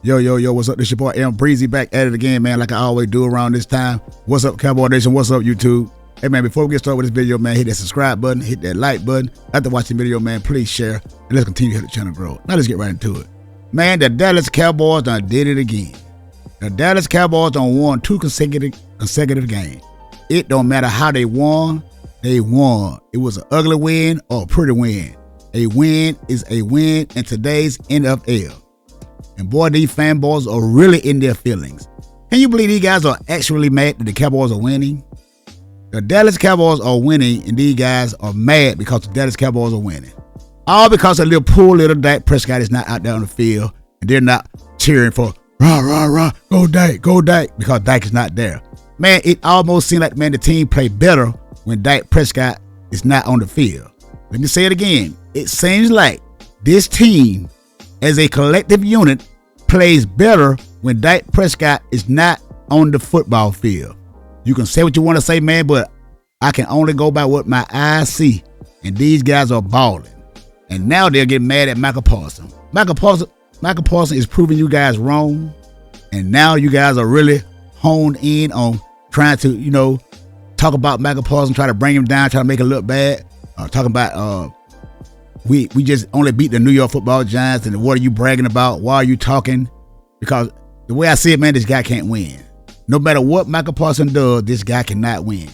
Yo, what's up? This your boy M Breezy back at it again, man, like I always do around this time. What's up, Cowboy Nation? What's up, YouTube? Hey, man, before we get started with this video, man, hit that subscribe button, hit that like button. After watching the video, man, please share, and let's continue to help the channel grow. Now let's get right into it. Man, the Dallas Cowboys done did it again. The Dallas Cowboys done won 2 consecutive games. It don't matter how they won, they won. It was an ugly win or a pretty win. A win is a win in today's NFL. And boy, these fanboys are really in their feelings. Can you believe these guys are actually mad that the Cowboys are winning? The Dallas Cowboys are winning, and these guys are mad because the Dallas Cowboys are winning. All because a poor little Dak Prescott is not out there on the field, and they're not cheering for rah, rah, rah, go Dak, because Dak is not there. Man, it almost seems like, man, the team play better when Dak Prescott is not on the field. Let me say it again. It seems like this team, as a collective unit, plays better when Dak Prescott is not on the football field. You can say what you want to say, man, but I can only go by what my eyes see. And these guys are balling. And now they're getting mad at Michael Parsons. Michael Parsons is proving you guys wrong. And now you guys are really honed in on trying to, talk about Michael Parsons, try to bring him down, try to make it look bad. Talking about we just only beat the New York Football Giants, and what are you bragging about? Why are you talking? Because the way I see it, man, this guy can't win. No matter what Michael Parsons does, this guy cannot win.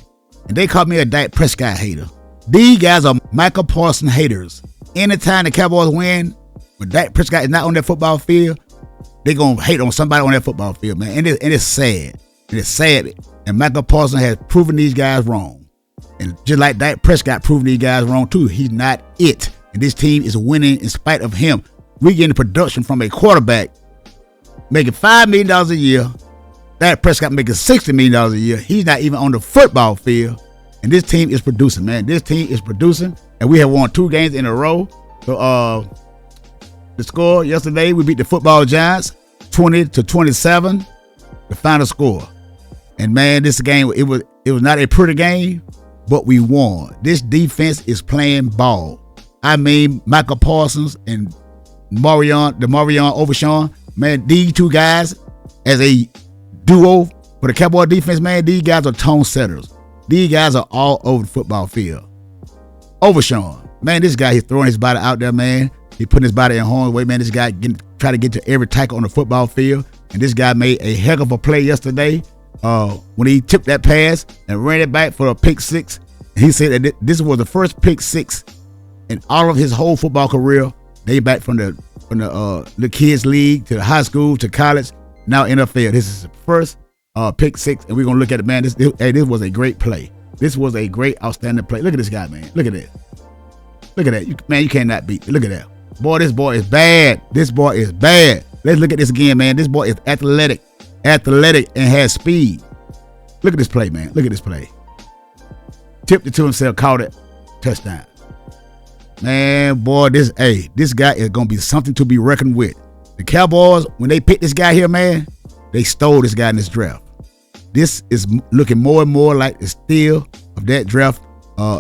And they call me a Dak Prescott hater. These guys are Michael Parsons haters. Anytime the Cowboys win, when Dak Prescott is not on that football field, they're going to hate on somebody on that football field, man. And it's sad. And it's sad. And Michael Parsons has proven these guys wrong. And just like Dak Prescott proving these guys wrong too, he's not it. And this team is winning in spite of him. We're getting production from a quarterback making $5 million a year. Dak Prescott making $60 million a year. He's not even on the football field. And this team is producing, man. This team is producing. And we have won 2 games in a row. So the score yesterday, we beat the football Giants 20-27, the final score. And man, this game, it was not a pretty game, but we won. This defense is playing ball. I mean, Michael Parsons and Marion Overshown, man, these 2 guys as a duo for the Cowboy defense, man, these guys are tone setters. These guys are all over the football field. Overshown, man, this guy, he's throwing his body out there, man. He putting his body in harm's way, man. This guy try to get to every tackle on the football field. And this guy made a heck of a play yesterday when he took that pass and ran it back for a pick 6. He said that this was the first pick 6 in all of his whole football career. They back from the kids league to the high school to college, now NFL. This is the first pick 6, and we're gonna look at it, man. This was a great play. This was a great, outstanding play. Look at this guy, man. Look at that. Look at that. You cannot beat. Look at that. Boy, this boy is bad. This boy is bad. Let's look at this again, man. This boy is athletic, and has speed. Look at this play, man. Look at this play. Tipped it to himself, caught it, touchdown. Man, boy, this guy is going to be something to be reckoned with. The Cowboys, when they picked this guy here, man, they stole this guy in this draft. This is looking more and more like the steal of that draft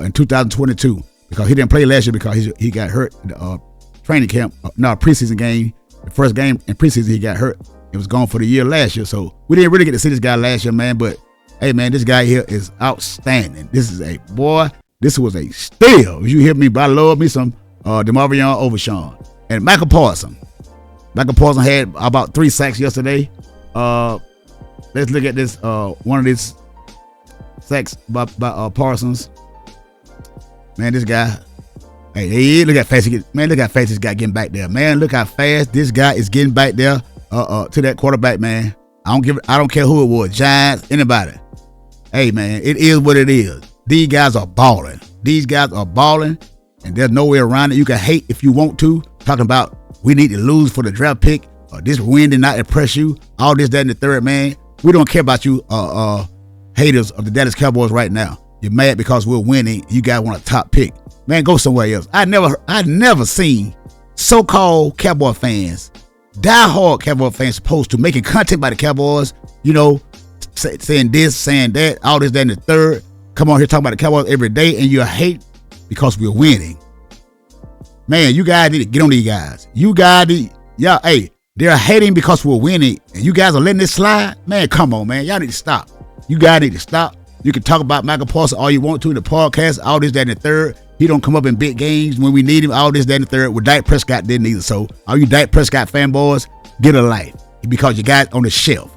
in 2022, because he didn't play last year because he got hurt in the training camp, preseason game. The first game in preseason, he got hurt. It was gone for the year last year, so we didn't really get to see this guy last year, man, but hey, man, this guy here is outstanding. This was a steal. You hear me? But I love me some DeMarvion Overshown. And Michael Parsons. Michael Parsons had about 3 sacks yesterday. Let's look at this. One of these sacks by Parsons. Man, this guy. Hey, look how fast look how fast this guy getting back there. Man, look how fast this guy is getting back there to that quarterback, man. I don't care who it was, Giants, anybody. Hey, man, it is what it is. These guys are balling. These guys are balling, and there's no way around it. You can hate if you want to, talking about we need to lose for the draft pick, or this win did not impress you, all this, that, and the third, man. We don't care about you haters of the Dallas Cowboys right now. You're mad because we're winning. You guys want a top pick. Man, go somewhere else. I never seen so-called Cowboy fans, die-hard Cowboy fans, supposed to making content by the Cowboys, saying this, saying that, all this, that, and the third. Come on here talking about the Cowboys every day, and you hate because we're winning. Man, you guys need to get on these guys. You guys need, hey, They're hating because we're winning, and you guys are letting this slide. Man, come on, man. Y'all need to stop. You guys need to stop. You can talk about Michael Parsons all you want to in the podcast, all this, that, and the third. He don't come up in big games when we need him, all this, that, and the third. Well, Dak Prescott didn't either. So all you Dak Prescott fanboys, get a life. Because you got on the shelf.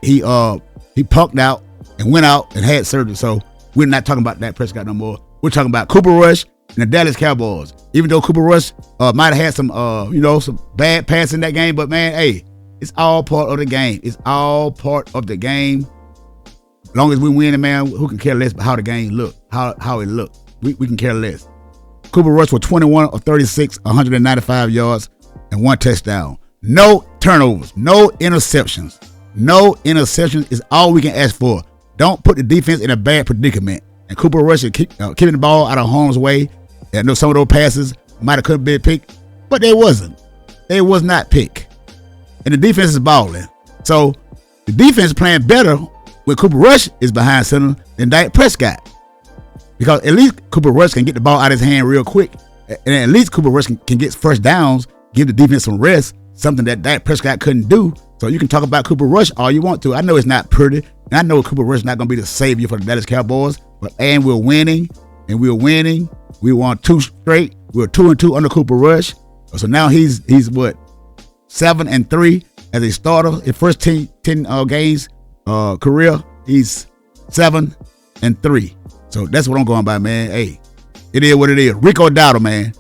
He punked out and went out and had surgery. So we're not talking about Dak Prescott no more. We're talking about Cooper Rush and the Dallas Cowboys. Even though Cooper Rush might have had some some bad pass in that game, but man, hey, it's all part of the game. It's all part of the game. As long as we win, man, who can care less about how the game look, how it looked. We can care less. Cooper Rush was 21 of 36, 195 yards, and 1 touchdown. No turnovers, no interceptions. No interceptions is all we can ask for. Don't put the defense in a bad predicament. And Cooper Rush is keeping the ball out of harm's way. I know some of those passes might have could have been picked, but they wasn't. They was not picked. And the defense is balling. So the defense is playing better when Cooper Rush is behind center than Dak Prescott. Because at least Cooper Rush can get the ball out of his hand real quick. And at least Cooper Rush can get first downs, give the defense some rest, something that Dak Prescott couldn't do. So you can talk about Cooper Rush all you want to. I know it's not pretty. And I know Cooper Rush is not going to be the savior for the Dallas Cowboys. But we're winning. And we're winning. We won 2 straight. We're 2-2 under Cooper Rush. So now he's what? 7-3 as a starter. His first 10 games career, he's 7-3. So that's what I'm going by, man. Hey, it is what it is. Rico Dowdle, man.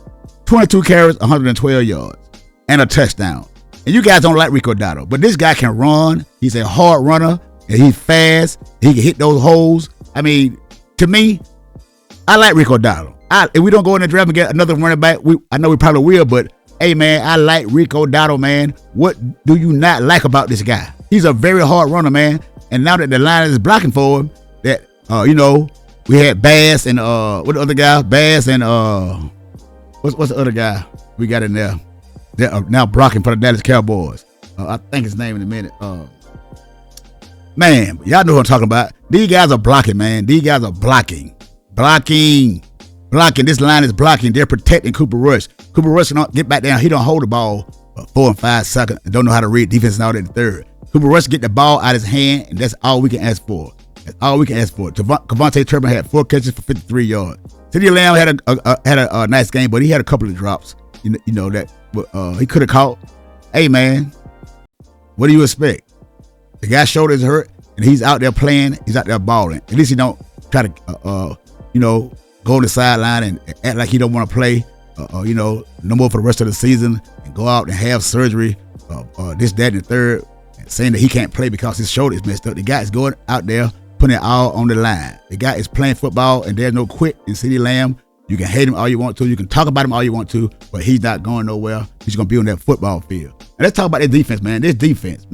22 carries, 112 yards, and a touchdown. And you guys don't like Rico Dowdle, but this guy can run. He's a hard runner, and he's fast. He can hit those holes. I mean, to me, I like Rico Dowdle. If we don't go in the draft and get another running back, I know we probably will, but hey, man, I like Rico Dowdle, man. What do you not like about this guy? He's a very hard runner, man. And now that the line is blocking for him, that, we had Bass and, what the other guy? Bass and, what's the other guy we got in there? They're now blocking for the Dallas Cowboys. I think his name in a minute. Man, y'all know what I'm talking about. These guys are blocking, man. These guys are blocking. Blocking. This line is blocking. They're protecting Cooper Rush. Cooper Rush don't get back down. He don't hold the ball 4 and 5 seconds. Don't know how to read defense and all that in the third. Cooper Rush get the ball out of his hand, and that's all we can ask for. That's all we can ask for. Kevontae Turpin had 4 catches for 53 yards. CeeDee Lamb had a nice game, but he had a couple of drops. You know that he could have caught. Hey, man, what do you expect? The guy's shoulder is hurt, and he's out there playing. He's out there balling. At least he don't try to, go on the sideline and act like he don't want to play, no more for the rest of the season, and go out and have surgery, this, that, and the third, and saying that he can't play because his shoulder is messed up. The guy is going out there, putting it all on the line. The guy is playing football, and there's no quit in CeeDee Lamb. You can hate him all you want to. You can talk about him all you want to, but he's not going nowhere. He's going to be on that football field. And let's talk about this defense, man. This defense,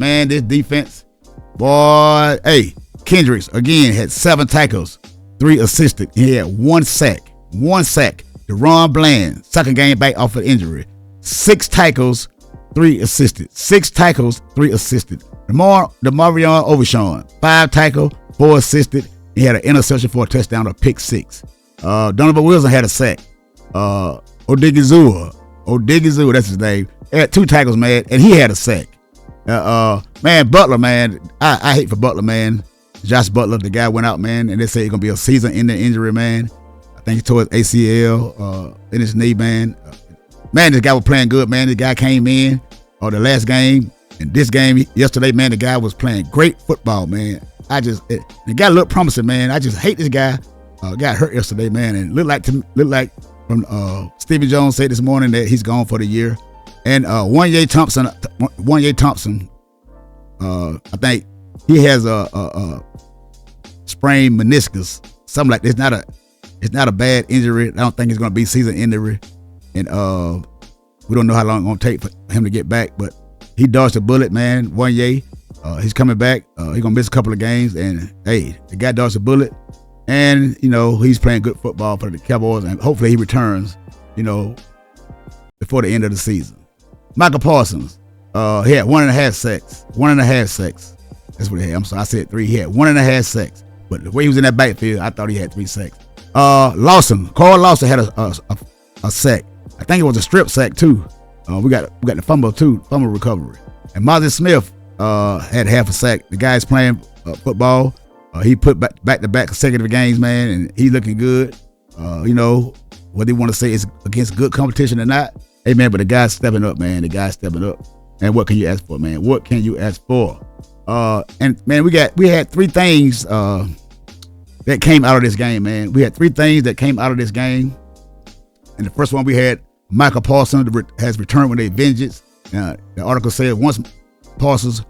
boy, hey, Kendricks, again, had 7 tackles, 3 assisted. He had 1 sack. DeRon Bland, second game back off of injury. 6 tackles, 3 assisted. 6 tackles, 3 assisted. DeMarvion Overshown, 5 tackles, 4 assisted. He had an interception for a touchdown, a pick 6. Donovan Wilson had a sack. Odigizua, that's his name. He had 2 tackles, man, and he had a sack. Man, Butler, man, I hate for Butler, man. Josh Butler, the guy went out, man, and they say it's going to be a season-ending injury, man. I think he tore his ACL in his knee, man. Man, this guy was playing good, man. This guy came in the last game, and this game yesterday, man, the guy was playing great football, man. The guy looked promising, man. I just hate this guy. Got hurt yesterday, man, and looked like from Stevie Jones said this morning that he's gone for the year. And Wanye Thompson, I think he has a sprained meniscus, something like this. It's not a bad injury. I don't think it's going to be season injury, and we don't know how long it's going to take for him to get back. But he dodged a bullet, man. Wanye, he's coming back. He's going to miss a couple of games, and hey, the guy dodged a bullet. And, he's playing good football for the Cowboys, and hopefully he returns, before the end of the season. Michael Parsons, he had 1.5 sacks. 1.5 sacks. That's what he had. I'm sorry, I said 3. He had 1.5 sacks. But the way he was in that backfield, I thought he had 3 sacks. Carl Lawson had a sack. I think it was a strip sack, too. We got the fumble recovery. And Mozzie Smith had half a sack. The guy's playing football. He put back-to-back consecutive games, man, and he's looking good. Whether you want to say it's against good competition or not, hey, man, but the guy's stepping up, man. The guy's stepping up. And what can you ask for, man? What can you ask for? And man, we had three things that came out of this game, man. We had three things that came out of this game. And the first one, we had Michael Parsons has returned with a vengeance. The article said once Parsons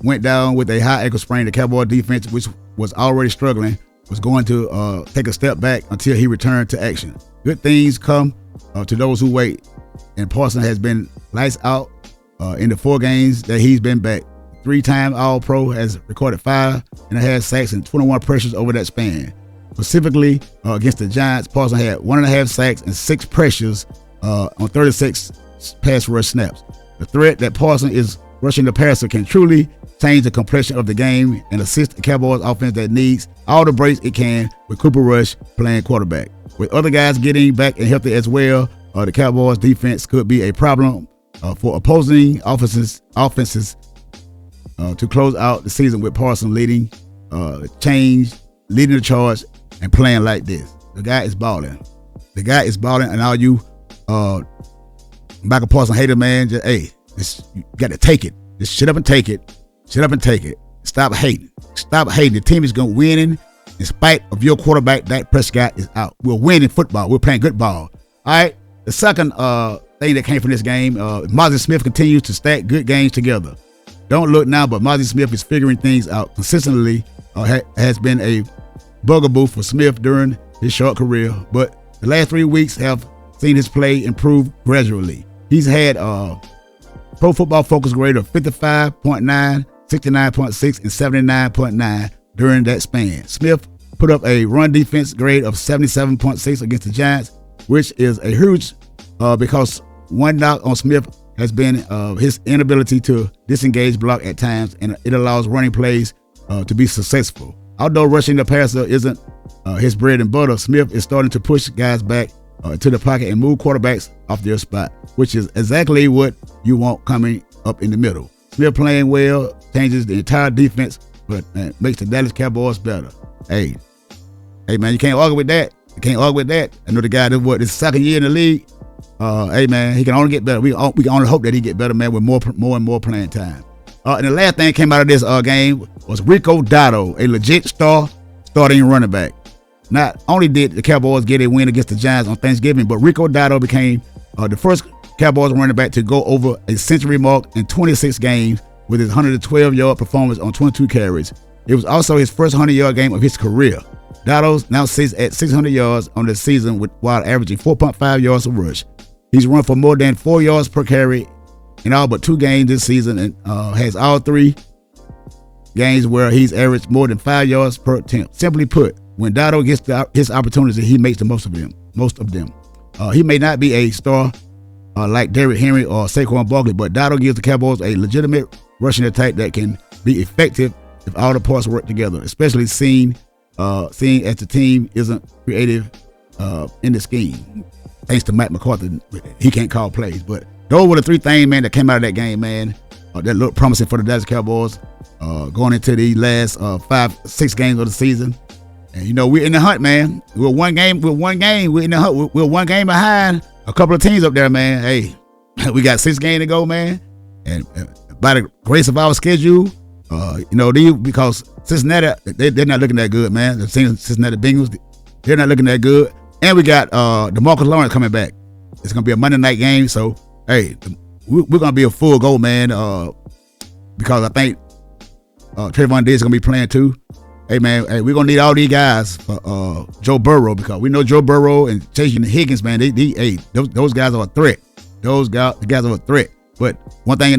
went down with a high ankle sprain, the Cowboy defense, which was already struggling, was going to take a step back until he returned to action. Good things come to those who wait. And Parsons has been lights out in the 4 games that he's been back. 3-time All-Pro, has recorded 5.5 sacks and 21 pressures over that span. Specifically against the Giants, Parsons had 1.5 sacks and 6 pressures on 36 pass rush snaps. The threat that Parsons is rushing the passer can truly change the complexion of the game and assist the Cowboys offense that needs all the breaks it can with Cooper Rush playing quarterback. With other guys getting back and healthy as well, the Cowboys defense could be a problem for opposing offenses to close out the season with Parsons leading the charge and playing like this. The guy is balling. And all you Michael Parsons hater, man, you got to take it. Just shut up and take it. Stop hating. The team is going to win in spite of your quarterback. Dak Prescott is out. We're winning football. We're playing good ball. All right. The second thing that came from this game, Mozzie Smith continues to stack good games together. Don't look now, but Mozzie Smith is figuring things out consistently. Has been a bugaboo for Smith during his short career, but the last 3 weeks have seen his play improve gradually. He's had Pro Football Focus grade of 55.9, 69.6, and 79.9 during that span. Smith put up a run defense grade of 77.6 against the Giants, which is a huge because one knock on Smith has been his inability to disengage block at times, and it allows running plays to be successful. Although rushing the passer isn't his bread and butter, Smith is starting to push guys back to the pocket and move quarterbacks off their spot, which is exactly what you want coming up in the middle. Smith playing well changes the entire defense, but makes the Dallas Cowboys better. Hey, man, you can't argue with that. I know the guy that his second year in the league. Hey, man, he can only get better. We can only hope that he get better, man, with more and more playing time. And the last thing that came out of this game was Rico Dotto, a legit starting running back. Not only did the Cowboys get a win against the Giants on Thanksgiving, but Rico Dotto became the first Cowboys running back to go over a century mark in 26 games with his 112-yard performance on 22 carries. It was also his first 100-yard game of his career. Dotto now sits at 600 yards on the season while averaging 4.5 yards a rush. He's run for more than 4 yards per carry in all but 2 games this season, and has all 3 games where he's averaged more than 5 yards per attempt. Simply put, when Dotto gets his opportunity, he makes the most of them. He may not be a star like Derrick Henry or Saquon Barkley, but Dotto gives the Cowboys a legitimate rushing attack that can be effective if all the parts work together, especially seeing as the team isn't creative in the scheme. Thanks to Matt McCarthy, he can't call plays. But those were the 3 things, man, that came out of that game, man, that looked promising for the Dallas Cowboys going into the last 5-6 games of the season. And we're in the hunt, man. We're one game. We're in the hunt. We're 1 game behind a couple of teams up there, man. Hey, we got 6 games to go, man. And by the grace of our schedule, because Cincinnati, they're not looking that good, man. The Cincinnati Bengals, they're not looking that good. And we got DeMarcus Lawrence coming back. It's going to be a Monday night game. So, hey, we're going to be a full go, man, because I think Trayvon Diggs is going to be playing too. Hey, man, we're going to need all these guys for Joe Burrow, because we know Joe Burrow and Chase Higgins, man, those guys are a threat. The guys are a threat. But one thing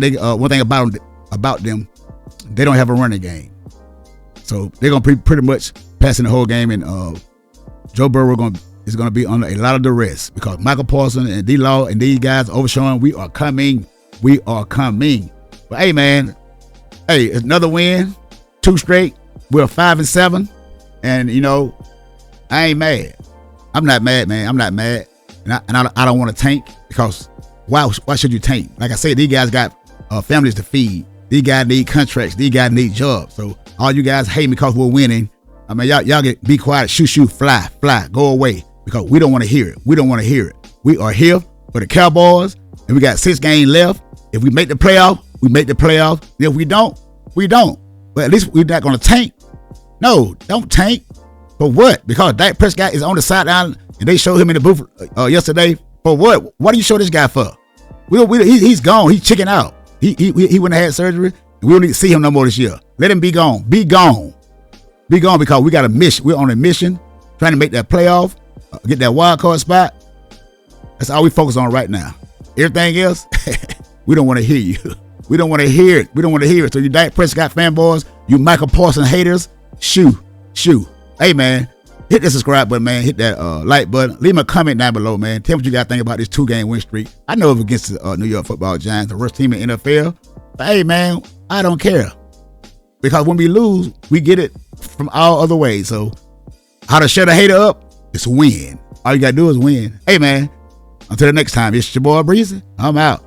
about them, they don't have a running game. So they're going to be pretty much passing the whole game, and Joe Burrow is going to be under a lot of duress, because Michael Parsons and D-Law and these guys, Overshown, we are coming. But hey, man, it's another win, 2 straight. We're 5-7, and I ain't mad. I'm not mad, man. I'm not mad, and I don't want to tank, because why should you tank? Like I said, these guys got families to feed. These guys need contracts. These guys need jobs. So all you guys hate me because we're winning. I mean, y'all get be quiet, shoot, fly, go away, because we don't want to hear it. We don't want to hear it. We are here for the Cowboys, and we got 6 games left. If we make the playoff, we make the playoff. And if we don't, we don't. But at least we're not going to tank. No, don't tank. For what? Because Dak Prescott is on the sideline, and they showed him in the booth yesterday. For what? What do you show this guy for? He's gone. He's checking out. He went and had surgery. We don't need to see him no more this year. Let him be gone. Be gone. Be gone, because we got a mission. We're on a mission, trying to make that playoff, get that wild card spot. That's all we focus on right now. Everything else, we don't want to hear you. We don't want to hear it. We don't want to hear it. So you Dak Prescott fanboys, you Michael Parsons haters, shoo. Hey, man, hit the subscribe button, man. Hit that like button. Leave me a comment down below, man. Tell me what you got to think about this 2-game win streak. I know it's against the New York Football Giants, the worst team in the NFL. But hey, man, I don't care. Because when we lose, we get it from all other ways. So how to shut a hater up? It's win. All you got to do is win. Hey, man, until the next time, it's your boy Breezy. I'm out.